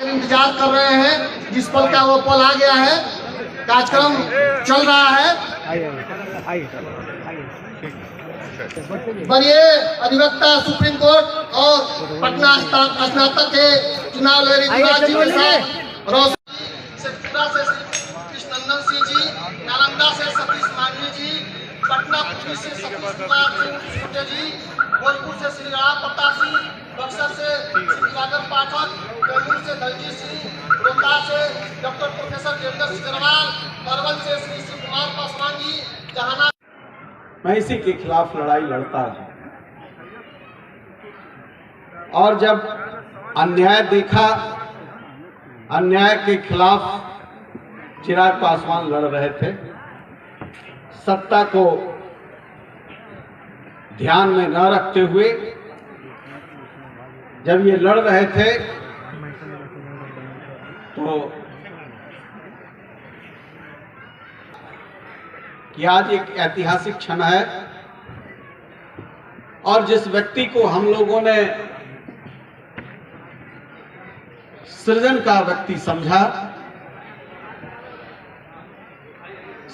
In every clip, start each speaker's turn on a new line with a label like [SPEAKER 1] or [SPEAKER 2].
[SPEAKER 1] इंतजार कर रहे हैं, जिस पल का वो पल आ गया है। कार्यक्रम चल रहा है। वरीय अधिवक्ता सुप्रीम कोर्ट और पटना स्नातक के चुनाव लड़ी दिवाकर जी के साथ शेखपुरा से कृष्णनंदन सिंह जी, नालंदा से सतीश मांझी जी, पटना पुलिस से सतीश कुमार सिंह जी, भोजपुर से श्री राम प्रताप सिंह, बक्सर से श्री दिवाकर पाठक, कैमूर से दलजीत सिंह, रोहतास से डॉक्टर प्रोफेसर देवेंद्र सिंह, अरवल से श्री शिव कुमार पासवान जी, जहानाबाद।
[SPEAKER 2] मैं इसी के खिलाफ लड़ाई लड़ता रहा और जब अन्याय देखा, अन्याय के खिलाफ चिराग पासवान लड़ रहे थे, सत्ता को ध्यान में न रखते हुए जब ये लड़ रहे थे तो कि आज एक ऐतिहासिक क्षण है और जिस व्यक्ति को हम लोगों ने सृजन का व्यक्ति समझा,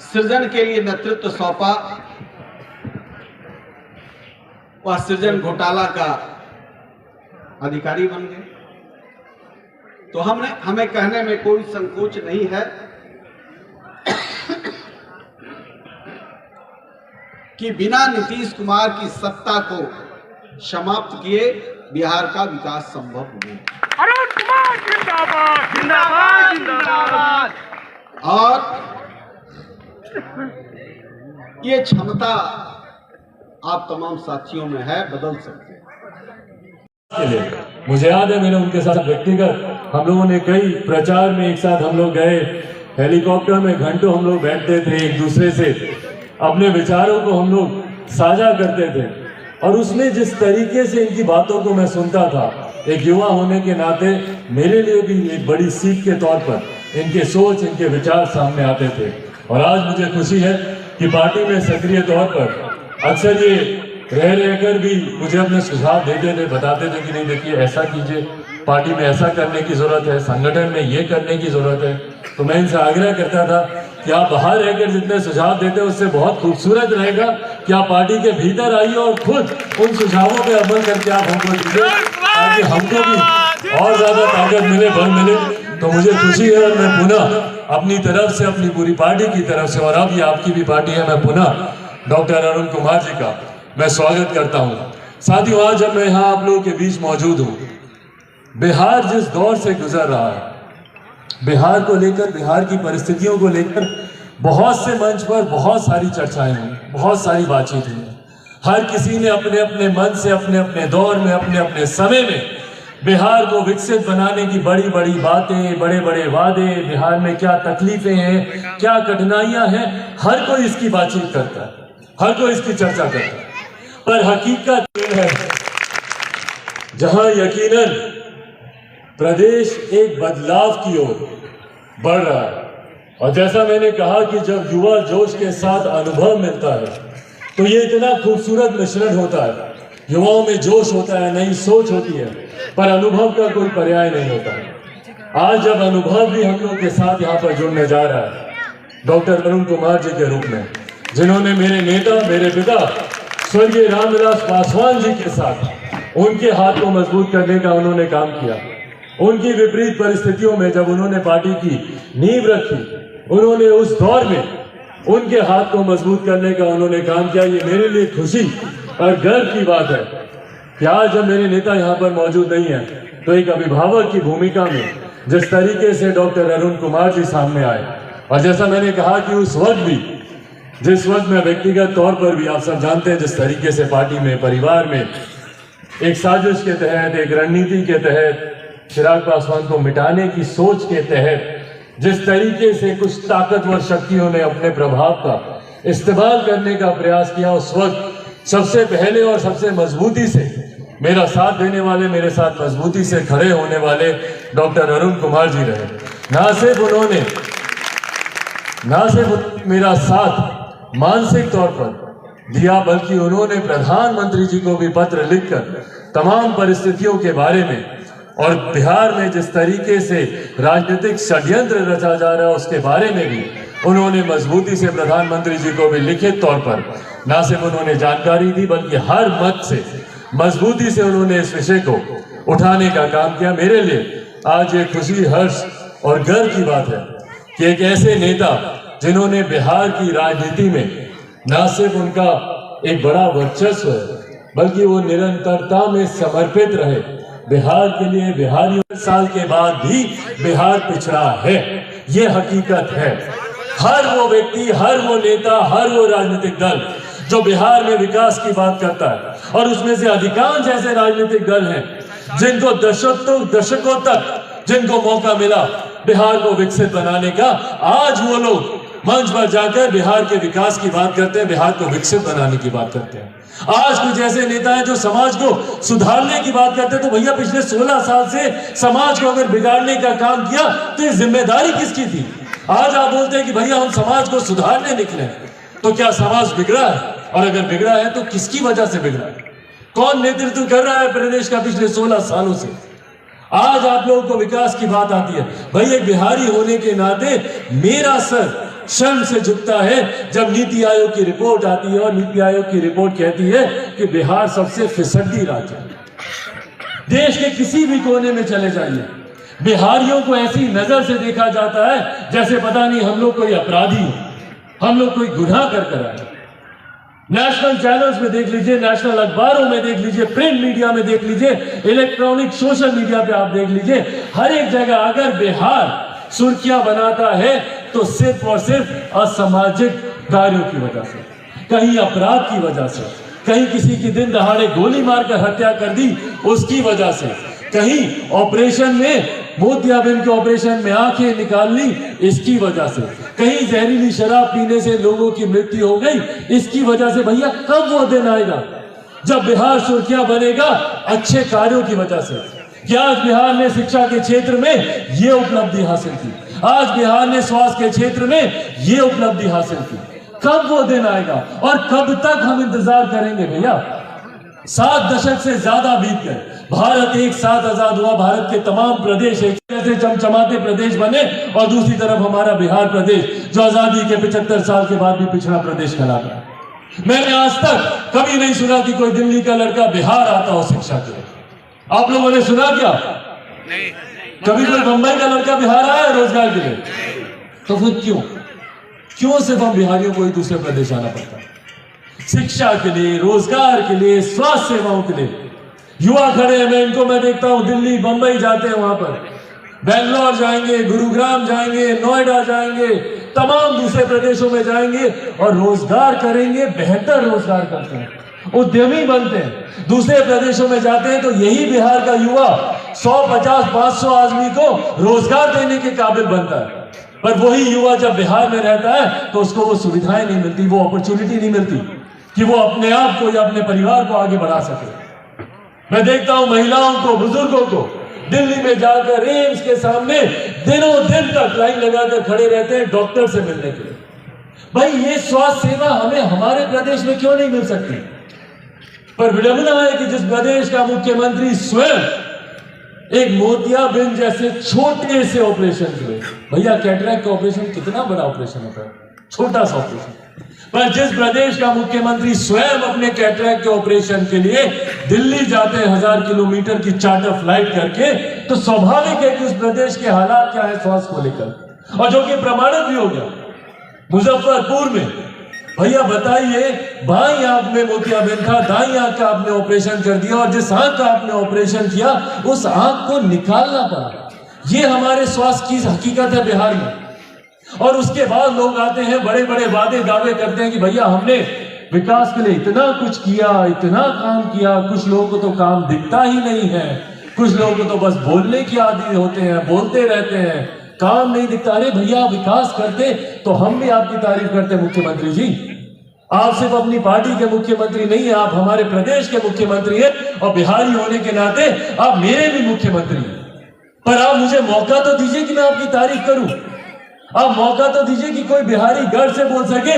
[SPEAKER 2] सृजन के लिए नेतृत्व सौंपा, वह सृजन घोटाला का अधिकारी बन गए। तो हमें कहने में कोई संकोच नहीं है कि बिना नीतीश कुमार की सत्ता को समाप्त किए बिहार का विकास संभव नहीं।
[SPEAKER 3] अरुण कुमार जिंदाबाद जिंदाबाद जिंदाबाद।
[SPEAKER 2] और ये क्षमता आप तमाम साथियों में है, बदल सकते हैं।
[SPEAKER 4] मुझे याद है मैंने उनके साथ व्यक्तिगत हम लोगों ने कई प्रचार में एक साथ हम लोग गए, हेलीकॉप्टर में घंटों हम लोग बैठते थे, एक दूसरे से अपने विचारों को हम लोग साझा करते थे। और उसमें जिस तरीके से इनकी बातों को मैं सुनता था, एक युवा होने के नाते मेरे लिए भी एक बड़ी सीख के तौर पर इनके सोच, इनके विचार सामने आते थे। और आज मुझे खुशी है कि पार्टी में सक्रिय तौर पर अक्सर ये रहकर भी मुझे अपने सुझाव देते थे, बताते थे कि नहीं देखिए ऐसा कीजिए, पार्टी में ऐसा करने की जरूरत है, संगठन में ये करने की जरूरत है। तो मैं इनसे आग्रह करता था कि आप बाहर रहकर जितने सुझाव देते हैं उससे बहुत खूबसूरत रहेगा कि आप पार्टी के भीतर आइए और खुद उन सुझावों पर अमल करके आप हमको दीजिए, ताकि हमको भी और ज्यादा ताकत मिले, बल मिले। तो मुझे खुशी है और मैं पुनः अपनी तरफ से, अपनी पूरी पार्टी की तरफ से, और अब ये आपकी भी पार्टी है, मैं पुनः डॉक्टर अरुण कुमार जी का मैं स्वागत करता हूं। साथियों, आज जब मैं यहाँ आप लोगों के बीच मौजूद हूँ, बिहार जिस दौर से गुजर रहा है, बिहार को लेकर, बिहार की परिस्थितियों को लेकर बहुत से मंच पर बहुत सारी चर्चाएं हुई, बहुत सारी बातचीत हुई। हर किसी ने अपने अपने मन से, अपने अपने दौर में, अपने अपने समय में बिहार को विकसित बनाने की बड़ी बड़ी बातें, बड़े बड़े वादे, बिहार में क्या तकलीफें हैं, क्या कठिनाइयां हैं, हर कोई इसकी बातचीत करता है, हर कोई इसकी चर्चा करता है। पर हकीकत यह है जहां यकीनन प्रदेश एक बदलाव की ओर बढ़ रहा है, और जैसा मैंने कहा कि जब युवा जोश के साथ अनुभव मिलता है तो ये इतना खूबसूरत मिश्रण होता है। युवाओं में जोश होता है, नई सोच होती है, पर अनुभव का कोई पर्याय नहीं होता है। आज जब अनुभव भी हम लोग के साथ यहाँ पर जुड़ने जा रहा है, डॉक्टर अरुण कुमार जी के रूप में, जिन्होंने मेरे नेता, मेरे पिता स्वर्गीय रामविलास पासवान जी के साथ उनके हाथ को मजबूत करने का उन्होंने काम किया। उनकी विपरीत परिस्थितियों में जब उन्होंने पार्टी की नींव रखी, उन्होंने उस दौर में उनके हाथ को मजबूत करने का उन्होंने काम किया। ये मेरे लिए खुशी और गर्व की बात है कि आज जब मेरे नेता यहाँ पर मौजूद नहीं है तो एक अभिभावक की भूमिका में जिस तरीके से डॉक्टर अरुण कुमार जी सामने आए, और जैसा मैंने कहा कि उस वक्त भी, जिस वक्त में व्यक्तिगत तौर पर भी आप सब जानते हैं जिस तरीके से पार्टी में, परिवार में एक साजिश के तहत, एक रणनीति के तहत, चिराग पासवान को मिटाने की सोच के तहत जिस तरीके से कुछ ताकतवर शक्तियों ने अपने प्रभाव का इस्तेमाल करने का प्रयास किया, उस वक्त सबसे पहले और सबसे मजबूती से मेरा साथ देने वाले, मेरे साथ मजबूती से खड़े होने वाले डॉक्टर अरुण कुमार जी रहे। ना सिर्फ मेरा साथ मानसिक तौर पर दिया, बल्कि उन्होंने प्रधानमंत्री जी को भी पत्र लिखकर तमाम परिस्थितियों के बारे में और बिहार में जिस तरीके से राजनीतिक षड्यंत्र रचा जा रहा है उसके बारे में भी उन्होंने मजबूती से प्रधानमंत्री जी को भी लिखित तौर पर न सिर्फ उन्होंने जानकारी दी, बल्कि हर मत से मजबूती से उन्होंने इस विषय को उठाने का काम किया। मेरे लिए आज ये खुशी, हर्ष और गर्व की बात है कि एक ऐसे नेता जिन्होंने बिहार की राजनीति में न सिर्फ उनका एक बड़ा वर्चस्व है, बल्कि वो निरंतरता में समर्पित रहे बिहार के लिए। बिहारियों साल के बाद भी बिहार पिछड़ा है, ये हकीकत है। हर वो व्यक्ति, हर वो नेता, हर वो राजनीतिक दल जो बिहार में विकास की बात करता है, और उसमें से अधिकांश ऐसे राजनीतिक दल हैं जिनको दशकों तक जिनको मौका मिला बिहार को विकसित बनाने का, आज वो लोग मंच पर जाकर बिहार के विकास की बात करते हैं, बिहार को विकसित बनाने की बात करते हैं। आज कुछ ऐसे नेता हैं जो समाज को सुधारने की बात करते हैं, तो भैया पिछले 16 साल से समाज को अगर बिगाड़ने का काम किया तो ये जिम्मेदारी किसकी थी? आज आप बोलते हैं कि भैया हम समाज को सुधारने निकले, तो क्या समाज बिगड़ा है? और अगर बिगड़ा है तो किसकी वजह से बिगड़ा है? कौन नेतृत्व कर रहा है प्रदेश का पिछले 16 सालों से? आज आप लोगों को विकास की बात आती है, भाई एक बिहारी होने के नाते मेरा सर शर्म से झुकता है जब नीति आयोग की रिपोर्ट आती है और नीति आयोग की रिपोर्ट कहती है कि बिहार सबसे फिसड्डी राज्य है। देश के किसी भी कोने में चले जाइए, बिहारियों को ऐसी नजर से देखा जाता है जैसे पता नहीं हम लोग कोई अपराधी हो, हम लोग कोई गुनाह कर आए। नेशनल चैनल्स में देख लीजिए, नेशनल अखबारों में देख लीजिए, प्रिंट मीडिया में देख लीजिए, इलेक्ट्रॉनिक सोशल मीडिया पे आप देख लीजिए, हर एक जगह अगर बिहार सुर्खियां बनाता है तो सिर्फ और सिर्फ असामाजिक कार्यों की वजह से, कहीं अपराध की वजह से, कहीं किसी की दिन दहाड़े गोली मारकर हत्या कर दी उसकी वजह से, कहीं ऑपरेशन में मोतियाबिंद के ऑपरेशन में आंखें निकाल ली इसकी वजह से, कहीं जहरीली शराब पीने से लोगों की मृत्यु हो गई इसकी वजह से। भैया कब वो दिन आएगा जब बिहार सुर्खियां बनेगा अच्छे कार्यों की वजह से? क्या आज बिहार ने शिक्षा के क्षेत्र में ये उपलब्धि हासिल की, आज बिहार ने स्वास्थ्य के क्षेत्र में ये उपलब्धि हासिल की, कब वो दिन आएगा और कब तक हम इंतजार करेंगे भैया? 7 दशक से ज्यादा बीत गए, भारत एक साथ आजाद हुआ, भारत के तमाम प्रदेश एक जैसे चमचमाते प्रदेश बने, और दूसरी तरफ हमारा बिहार प्रदेश जो आजादी के 75 साल के बाद भी पिछड़ा प्रदेश कहलाता है। मैंने आज तक कभी नहीं सुना कि कोई दिल्ली का लड़का बिहार आता हो शिक्षा के लिए। आप लोगों ने सुना क्या? नहीं। कभी कोई बंबई का लड़का बिहार आया है रोजगार के लिए? तो फिर क्यों सिर्फ हम बिहारियों को ही दूसरे प्रदेश आना पड़ता है? शिक्षा के लिए, रोजगार के लिए, स्वास्थ्य सेवाओं के लिए युवा खड़े हैं। मैं देखता हूं दिल्ली, बंबई जाते हैं, वहां पर बेंगलोर जाएंगे, गुरुग्राम जाएंगे, नोएडा जाएंगे, तमाम दूसरे प्रदेशों में जाएंगे और रोजगार करेंगे, बेहतर रोजगार करते हैं, उद्यमी बनते हैं। दूसरे प्रदेशों में जाते हैं तो यही बिहार का युवा 150, 500 आदमी को रोजगार देने के काबिल बनता है, पर वही युवा जब बिहार में रहता है तो उसको वो सुविधाएं नहीं मिलती, वो अपॉर्चुनिटी नहीं मिलती कि वो अपने आप को या अपने परिवार को आगे बढ़ा सके। मैं देखता हूं महिलाओं को, बुजुर्गों को दिल्ली में जाकर एम्स के सामने दिनों दिन तक लाइन लगाकर खड़े रहते हैं डॉक्टर से मिलने के लिए। भाई ये स्वास्थ्य सेवा हमें हमारे प्रदेश में क्यों नहीं मिल सकती? पर विडंबना है कि जिस प्रदेश का मुख्यमंत्री स्वयं एक मोतियाबिंद जैसे छोटे से ऑपरेशन हुए, भैया कैटरैक्ट का ऑपरेशन कितना बड़ा ऑपरेशन होता है, छोटा सा ऑपरेशन, पर जिस प्रदेश का मुख्यमंत्री स्वयं अपने कैटरैक्ट के ऑपरेशन के लिए दिल्ली जाते हैं 1000 किलोमीटर की चार्टर फ्लाइट करके, तो स्वाभाविक है कि उस प्रदेश के हालात क्या है स्वास्थ्य को लेकर, और जो कि प्रमाणित भी हो गया। मुजफ्फरपुर में भैया बताइए, बाई आंख में मोतियाबिंद था, दाई आंख का आपने ऑपरेशन कर दिया, और जिस आंख का आपने ऑपरेशन किया उस आंख को निकालना पड़ा। ये हमारे स्वास्थ्य की हकीकत है बिहार में। और उसके बाद लोग आते हैं, बड़े बड़े वादे दावे करते हैं कि भैया हमने विकास के लिए इतना कुछ किया, इतना काम किया। कुछ लोगों को तो काम दिखता ही नहीं है, कुछ लोगों को तो बस बोलने की आदत होते हैं, बोलते रहते हैं, काम नहीं दिखता। अरे भैया विकास करते तो हम भी आपकी तारीफ करते मुख्यमंत्री जी। आप सिर्फ अपनी पार्टी के मुख्यमंत्री नहीं है, आप हमारे प्रदेश के मुख्यमंत्री हैं और बिहारी होने के नाते आप मेरे भी मुख्यमंत्री हैं। पर आप मुझे मौका तो दीजिए कि मैं आपकी तारीफ करूं। आप मौका तो दीजिए कि कोई बिहारी गर्व से बोल सके